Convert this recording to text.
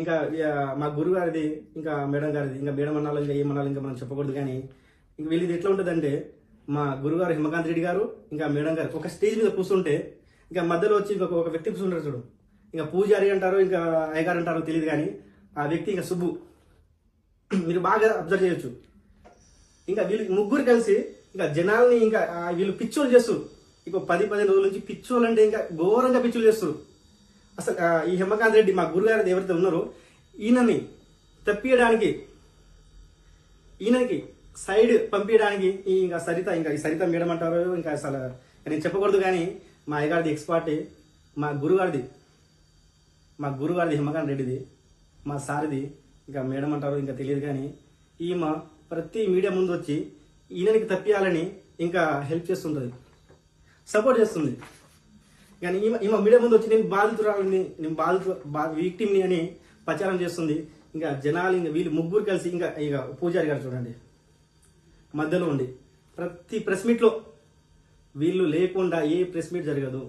ఇంకా మా గురువు గారిది, ఇంకా మేడం గారిది, ఇంకా మేడం అన్నాలో ఇంకా ఏమన్నాలో ఇంకా మనం చెప్పకూడదు. కానీ ఇంక వీళ్ళది ఎట్లా ఉంటుందంటే, మా గురుగారు హిమకాంత్ రెడ్డి గారు ఇంకా మేడం గారు ఒక స్టేజ్ మీద కూర్చుంటే ఇంకా మధ్యలో వచ్చి ఒక వ్యక్తి కూర్చుంటారు చూడు. ఇంకా పూజారి అంటారు, ఇంకా అయ్యగారు అంటారో తెలియదు, కానీ ఆ వ్యక్తి ఇంకా సుబ్బు. మీరు బాగా అబ్జర్వ్ చేయొచ్చు. ఇంకా వీళ్ళు ముగ్గురు కలిసి ఇంకా జనాల్ని ఇంకా వీళ్ళు పిచ్చోలు చేస్తారు. ఇంకో 10-15 రోజుల నుంచి పిచ్చోలు అంటే ఇంకా ఘోరంగా పిచ్చోలు చేస్తారు. అసలు ఈ హిమకాంత్ రెడ్డి మా గురుగారు ఎవరైతే ఉన్నారో ఈయనని తప్పియడానికి, ఈయనకి సైడ్ పంపించడానికి ఇంకా ఈ సరిత మేడం అంటారు, ఇంకా అసలు నేను చెప్పకూడదు. కానీ మా అయ్యగారిది ఎక్స్పర్టే, మా గురుగారిది హిమకాంత్ రెడ్డిది, మా సారిది ఇంకా మేడం అంటారు ఇంకా తెలియదు. కానీ ఈమె ప్రతి మీడియా ముందు వచ్చి ఈయనకి తప్పియాలని ఇంకా హెల్ప్ చేస్తుంటుంది, సపోర్ట్ చేస్తుంది. కానీ ఈమె మీడియా ముందు వచ్చి నేను బాధితురాలని, విక్టిమ్ని అని ప్రచారం చేస్తుంది. ఇంకా జనాలు ఇంకా వీళ్ళు ముగ్గురు కలిసి ఇక పూజారి గారు చూడండి మధ్యలో ఉండి ప్రతి ప్రెస్ మీట్లో వీళ్ళు లేకుండా ఏ ప్రెస్ మీట్ జరగదు.